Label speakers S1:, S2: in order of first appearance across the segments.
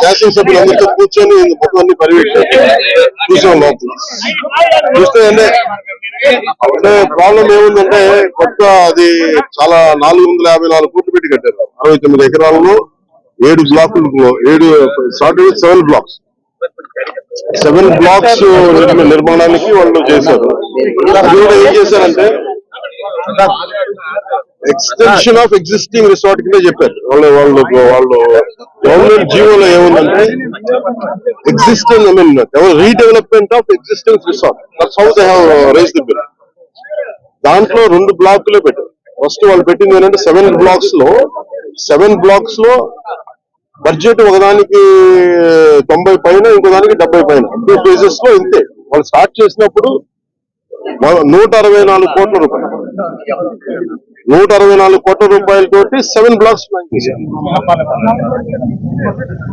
S1: శాసనసభ్యులందరితో కూర్చొని మొత్తం అన్ని పర్యవేక్షణ చూసాం. లోపల చూస్తే అంటే ప్రాబ్లం ఏముందంటే కొత్త అది చాలా 454 కోట్లు పెట్టి కట్టారు. 69 ఎకరాల్లో 7 బ్లాకుల్లో 7 బ్లాక్స్ 7 బ్లాక్స్ నిర్మాణానికి వాళ్ళు చేశారు. అది కూడా ఏం చేశారంటే ఎక్స్టెన్షన్ ఆఫ్ ఎగ్జిస్టింగ్ రిసార్ట్ కింద చెప్పారు. వాళ్ళు గవర్నమెంట్ జీవోలో ఏముందంటే existing redevelopment of existing resort. That's how they have raised the bill. దాంట్లో 2 బ్లాకులే పెట్టారు. ఫస్ట్ వాళ్ళు పెట్టింది ఏంటంటే 7 బ్లాక్స్ లో బడ్జెట్ ఒకదానికి 90 పైన, ఇంకో దానికి 70 పైన, 2 ఫేజెస్ లో ఇంతే. వాళ్ళు స్టార్ట్ చేసినప్పుడు 164 కోట్ల రూపాయలు 164 కోట్ల రూపాయలతోటి 7 బ్లాక్స్ ప్లాన్ చేశారు.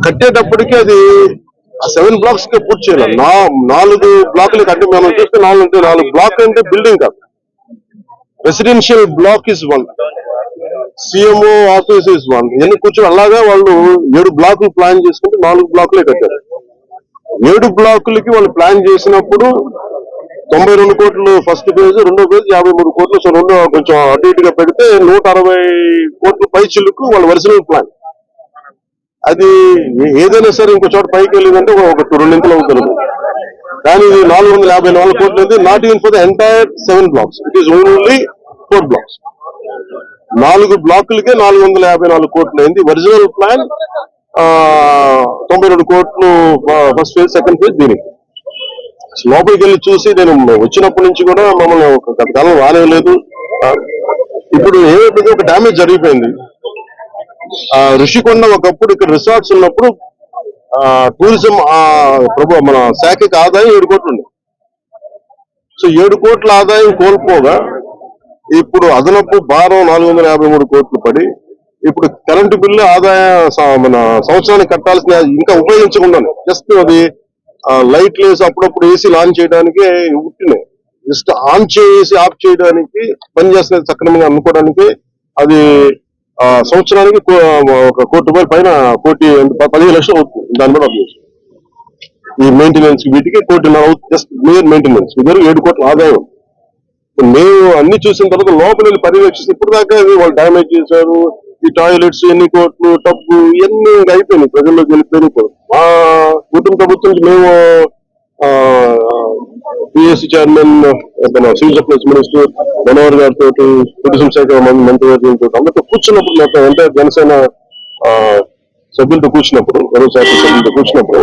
S1: కట్టేటప్పటికి అది ఆ 7 బ్లాక్స్ కి పూర్తి చేయాలి. 4 బ్లాకులు కట్టి మనం చూస్తే 4 బ్లాక్ అంటే బిల్డింగ్ కాదు. Residential block is 1, CMO office is 1. ఇవన్నీ కూర్చొని అలాగా వాళ్ళు 7 బ్లాకులు ప్లాన్ చేసుకుంటే 4 బ్లాకులే కట్టారు. 7 బ్లాకులకి వాళ్ళు ప్లాన్ చేసినప్పుడు 92 కోట్లు ఫస్ట్ ఫేజ్, రెండో ఫేజ్ 53 కోట్లు. సో రెండో కొంచెం అటు ఇటుగా పెడితే 160 కోట్ల పై చిల్లుకు వాళ్ళ ఒరిజినల్ ప్లాన్. అది ఏదైనా సరే ఇంకో చోట పైకి వెళ్ళిందంటే ఒక 2 ఇంతలు అవుతుంది. కానీ ఇది 454 కోట్లు ఉంది. Not even for the entire 7 blocks, it is only 4 blocks. 4 బ్లాకులకే 454 కోట్లు అయింది. ఒరిజినల్ ప్లాన్ 92 కోట్లు ఫస్ట్ ఫేజ్, సెకండ్ ఫేజ్. దీనికి లోపలికి వెళ్ళి చూసి నేను వచ్చినప్పటి నుంచి కూడా మమ్మల్ని గత కాలం రానివ్వలేదు. ఇప్పుడు ఏమైపోయింది, ఒక డ్యామేజ్ జరిగిపోయింది. ఋషికొండ ఒకప్పుడు ఇక్కడ రిసార్ట్స్ ఉన్నప్పుడు టూరిజం మన శాఖకి ఆదాయం 7 కోట్లు ఉంది. సో 7 కోట్ల ఆదాయం కోల్పోగా ఇప్పుడు అదనపు భారం 453 కోట్లు పడి ఇప్పుడు కరెంటు బిల్లు ఆదాయం మన సంవత్సరానికి కట్టాల్సిన ఇంకా ఉపయోగించకుండా జస్ట్ అది లైట్లు వేసి అప్పుడప్పుడు ఏసీ ఆన్ చేయడానికి ఉట్టినాయి. జస్ట్ ఆన్ చేసి ఆఫ్ చేయడానికి పనిచేస్తున్నది సక్రమంగా అనుకోవడానికి అది సంవత్సరానికి 1 కోటి రూపాయల పైన 15 లక్షలు అవుతుంది. దాని మీద ఈ మెయింటెనెన్స్ వీటికి 1.5 కోటి జస్ట్ మేయర్ మెయింటెనెన్స్. ఇద్దరు 7 కోట్ల ఆదాయం. మేము అన్ని చూసిన తర్వాత లోపల వెళ్ళి పర్యవేక్షిస్తే ఇప్పుడు దాకా వాళ్ళు డ్యామేజ్ చేశారు. ఈ టాయిలెట్స్ ఎన్ని కోట్లు, టబ్బు ఇవన్నీ అయిపోయినాయి, ప్రజల్లోకి వెళ్ళిపోయినాయి. మా కుటుంబ ప్రభుత్వం మేము PSC chairman, civil supplies minister Manohar గారితో, టూరిజం శాఖ మంత్రివర్గంతో అందరితో కూర్చున్నప్పుడు, మొత్తం అంటే జనసేన సభ్యులతో కూర్చున్నప్పుడు, వ్యవసాయ శాఖ సభ్యులతో కూర్చున్నప్పుడు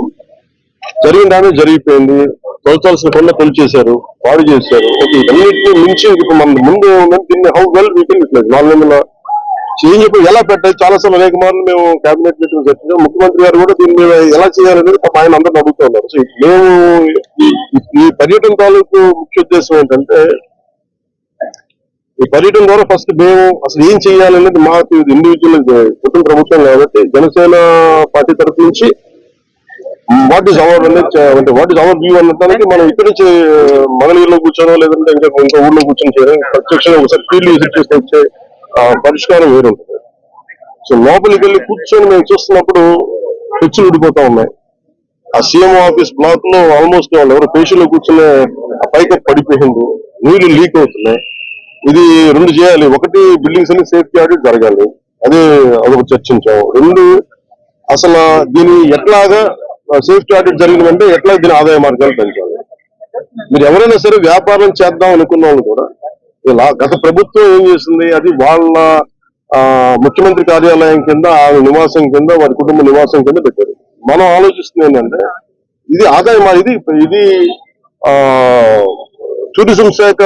S1: జరిగిన డ్యామేజ్ జరిగిపోయింది. తొలచాల్సిన కొండ తొలిచేశారు, పాడు చేశారు. ఇవన్నిటిని మించి ఇప్పుడు మన ముందు దీన్ని how well we can utilize 400 change ఇప్పుడు ఎలా పెట్టాలి. చాలా సార్లు అనేక మార్లు మేము కేబినెట్ మీటింగ్ చర్చించాం. ముఖ్యమంత్రి గారు కూడా దీని మీద ఎలా చేయాలనేది ఆయన అందరూ అడుగుతూ ఉన్నారు. సో మేము ఈ పర్యటన తాలూకు ముఖ్య ఉద్దేశం ఏంటంటే, ఈ పర్యటన ద్వారా ఫస్ట్ మేము అసలు ఏం చేయాలనేది మాకు ఇండివిజువల్ కుటుంబ ప్రభుత్వం కాబట్టి జనసేన పార్టీ తరఫు నుంచి వాట్ ఈస్ అవర్ అంటే వాట్ ఈస్ అవర్ వ్యూ అనడానికి మనం ఇక్కడ నుంచి మంగళగిరిలో కూర్చోనో లేదంటే ఇంకా ఊళ్ళో కూర్చొని చేయడం ప్రత్యక్షంగా ఒకసారి ఫీల్డ్ విజిట్ చేసి వచ్చే పరిష్కారం వేరు ఉంటుంది. సో లోపలికి వెళ్ళి కూర్చొని మేము చూస్తున్నప్పుడు పిచ్చులు ఉడిపోతా ఉన్నాయి. ఆ సీఎంఓ ఆఫీస్ బ్లాక్ లో ఆల్మోస్ట్ వాళ్ళు ఎవరు పేషెంట్ లో కూర్చునే పైకప్పు పడిపోయింది, నీళ్లు లీక్ అవుతున్నాయి. ఇది 2 చేయాలి. ఒకటి, బిల్డింగ్స్ అన్ని సేఫ్టీ ఆడిట్ జరగాలి, అదొక చర్చించాం. 2, అసలు దీని ఎట్లాగా సేఫ్టీ ఆడిట్ జరిగిందంటే ఎట్లా దీని ఆదాయ మార్గాలు పెంచాలి. మీరు ఎవరైనా సరే వ్యాపారం చేద్దాం అనుకున్న వాళ్ళు కూడా గత ప్రభుత్వం ఏం చేసింది, అది వాళ్ళ ముఖ్యమంత్రి కార్యాలయం కింద, నివాసం కింద, వారి కుటుంబ నివాసం కింద పెట్టారు. మనం ఆలోచిస్తుంది ఏంటంటే ఇది ఆదాయం, ఇది టూరిజం శాఖ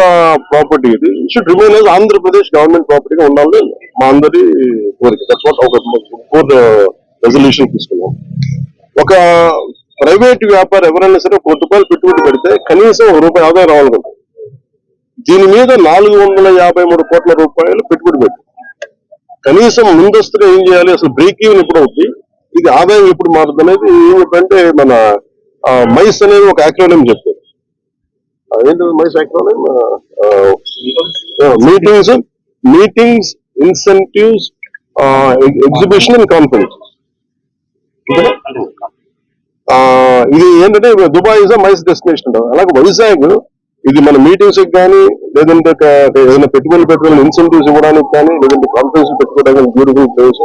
S1: ప్రాపర్టీ. ఇది should remain as Andhra Pradesh government ప్రాపర్టీగా ఉండాలి మా అందరి కోరిక. ఒక 4 రెజల్యూషన్ తీసుకున్నాం. ఒక ప్రైవేట్ వ్యాపారం ఎవరైనా సరే 1 కోటి రూపాయలు పెట్టుబడి పెడితే కనీసం 1 రూపాయి ఆదాయం రావాలనుకుంటుంది. దీని మీద 453 కోట్ల రూపాయలు పెట్టుబడి పెట్టి కనీసం ముందస్తుగా ఏం చేయాలి, అసలు బ్రేక్ ఈవెన్ ఎప్పుడు అవుతుంది, ఇది ఆదాయం ఎప్పుడు మారుతుంది అనేది ఏంటంటే మన మైస్ అనేది ఒక యాక్రోనిం చెప్పారు. ఏంటంటే MICE acronym meetings, incentives, exhibition and conference. ఇది ఏంటంటే దుబాయ్ ఇస్ మైస్ డెస్టినేషన్ అంటారు. అలాగే వైజాగ్ ఇది మన మీటింగ్స్ కానీ లేదంటే ఏదైనా పెట్టుబడులు ఇన్సెంటివ్స్ ఇవ్వడానికి కానీ లేదంటే కాన్ఫరెన్స్ పెట్టుకోవడానికి బ్యూటిఫుల్ ప్లేస్,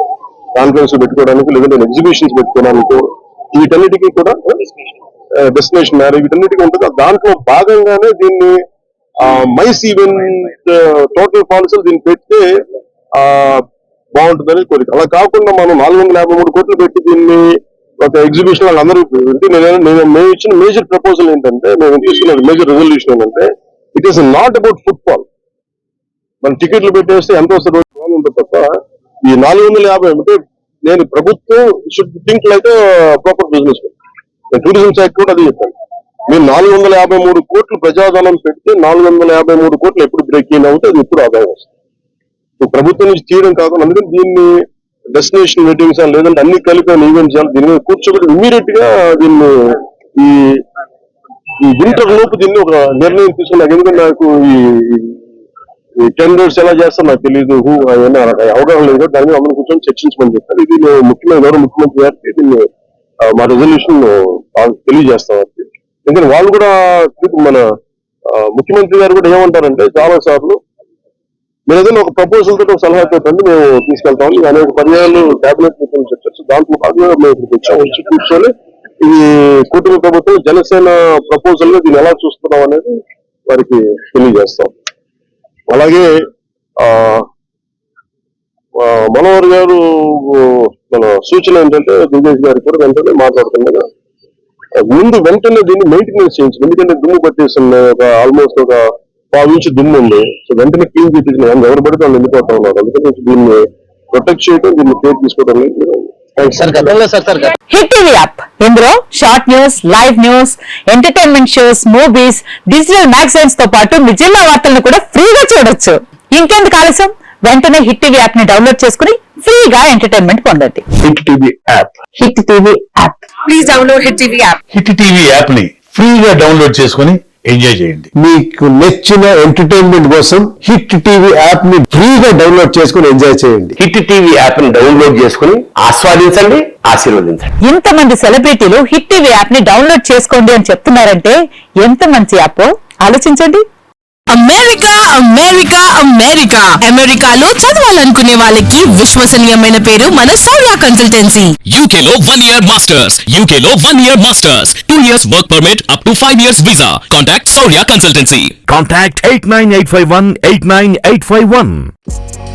S1: కాన్ఫరెన్స్ పెట్టుకోవడానికి లేదంటే ఎగ్జిబిషన్స్ పెట్టుకోవడానికి వీటన్నిటికీ కూడా డెస్టినేషన్ మ్యారేజ్ వీటన్నిటికీ ఉంటుంది. దాంట్లో భాగంగానే దీన్ని మైస్ ఈవెంట్ టోటల్ పాలసీలు దీన్ని పెడితే బాగుంటుందని కోరిక. అలా కాకుండా మనం 453 కోట్లు పెట్టి దీన్ని ఒక ఎగ్జిబిషన్ వాళ్ళందరూ మేము ఇచ్చిన మేజర్ ప్రపోజల్ ఏంటంటే, మేము తీసుకున్న మేజర్ రెజల్యూషన్ ఏంటంటే, it is not about football. మన టికెట్లు పెట్టేస్తే ఎంత వస్తుంది ఉంటుంది తప్ప ఈ 450 అంటే నేను ప్రభుత్వం should think like proper business. Tourism శాఖ కూడా అది చెప్పాను. మీరు 453 కోట్లు ప్రజాధనం పెడితే 453 కోట్లు ఎప్పుడు బ్రేక్ ఇన్ అవుతే అది ఎప్పుడు ఆదాయం వస్తుంది. ప్రభుత్వం నుంచి తీయడం కాకుండా అందుకని దీన్ని డెస్టినేషన్ మీటింగ్స్ లేదంటే అన్ని కలిపి ఈవెంట్స్ దీని మీద కూర్చోబెట్టి ఇమీడియట్ గా దీన్ని ఈ వింటర్ లోపు దీన్ని ఒక నిర్ణయం తీసుకున్నాను. ఎందుకంటే నాకు ఈ టెండర్స్ ఎలా చేస్తారో నాకు తెలియదు, అవగాహన లేదు. దాని మీద అందరూ కూర్చొని చర్చించమని చెప్పారు. ఇది ముఖ్యమైన గౌరవ ముఖ్యమంత్రి గారికి దీన్ని మా రెజల్యూషన్ తెలియజేస్తాం. ఎందుకంటే వాళ్ళు కూడా మన ముఖ్యమంత్రి గారు కూడా ఏమంటారంటే, చాలా సార్లు మీరు ఏదైనా ఒక ప్రపోజల్ తోటి ఒక సలహా పెట్టండి, మేము తీసుకెళ్తాం. అనేక పర్యాలు కేబినెట్ మీటింగ్ చర్చ దాంట్లో భాగంగా మేము ఇక్కడికి వచ్చాము. వచ్చి కూర్చొని ఇది కూటమి ప్రభుత్వం జనసేన ప్రపోజల్ గా దీన్ని ఎలా చూస్తున్నాం అనేది వారికి తెలియజేస్తాం. అలాగే మనోహర్ గారు మన సూచన ఏంటంటే, దినేష్ గారికి కూడా వెంటనే మాట్లాడుతుండగా ముందు వెంటనే దీన్ని మెయింటెనెన్స్ చేయించింది. ఎందుకంటే దుమ్ము పట్టేస్తుంది, ఒక ఆల్మోస్ట్ ఒక 5 ఇంచు దుమ్ము ఉంది. సో వెంటనే క్లీన్ చేయించిన ఎవరు పడితే వాళ్ళు వెళ్ళిపోతా ఉన్నారు. అందుకని దీన్ని ప్రొటెక్ట్ చేయడం, దీన్ని కేర్ తీసుకోవడం.
S2: హిట్ టీవీ యాప్ ఇందులో short news, live news, entertainment shows, movies, digital magazines తో పాటు మీ జిల్లా వార్తలను కూడా ఫ్రీగా చూడొచ్చు. ఇంకెందుకు ఆలస్యం, వెంటనే హిట్ టీవీ యాప్ ని డౌన్లోడ్ చేసుకుని ఫ్రీగా ఎంటర్టైన్మెంట్ పొందండి.
S3: Hit TV app.
S2: Hit TV app. Please download hit TV app.
S3: Hit TV app ని ఫ్రీగా డౌన్లోడ్ చేసుకుని ఎంజాయ్ చేయండి.
S4: మీకు నచ్చిన ఎంటర్టైన్మెంట్ కోసం హిట్ టీవీ యాప్ ని ఫ్రీగా డౌన్లోడ్ చేసుకుని ఎంజాయ్ చేయండి.
S5: హిట్ టీవీ యాప్ ని డౌన్లోడ్ చేసుకుని ఆస్వాదించండి, ఆశీర్వదించండి.
S2: ఇంతమంది సెలబ్రిటీలు హిట్ టీవీ యాప్ ని డౌన్లోడ్ చేసుకోండి అని చెప్తున్నారంటే ఎంత మంచి యాప్ ఆలోచించండి.
S6: అమెరికా అమెరికా అమెరికా అమెరికాలో చదవాలనుకునే వాళ్ళకి విశ్వసనీయమైన పేరు మన సౌర్య కన్సల్టెన్సీ.
S7: UK లో 1 year masters. UK లో 1 year masters. 2 years work permit up to 5 years visa. Contact Saurya Consultancy.
S8: Contact 89851 89851.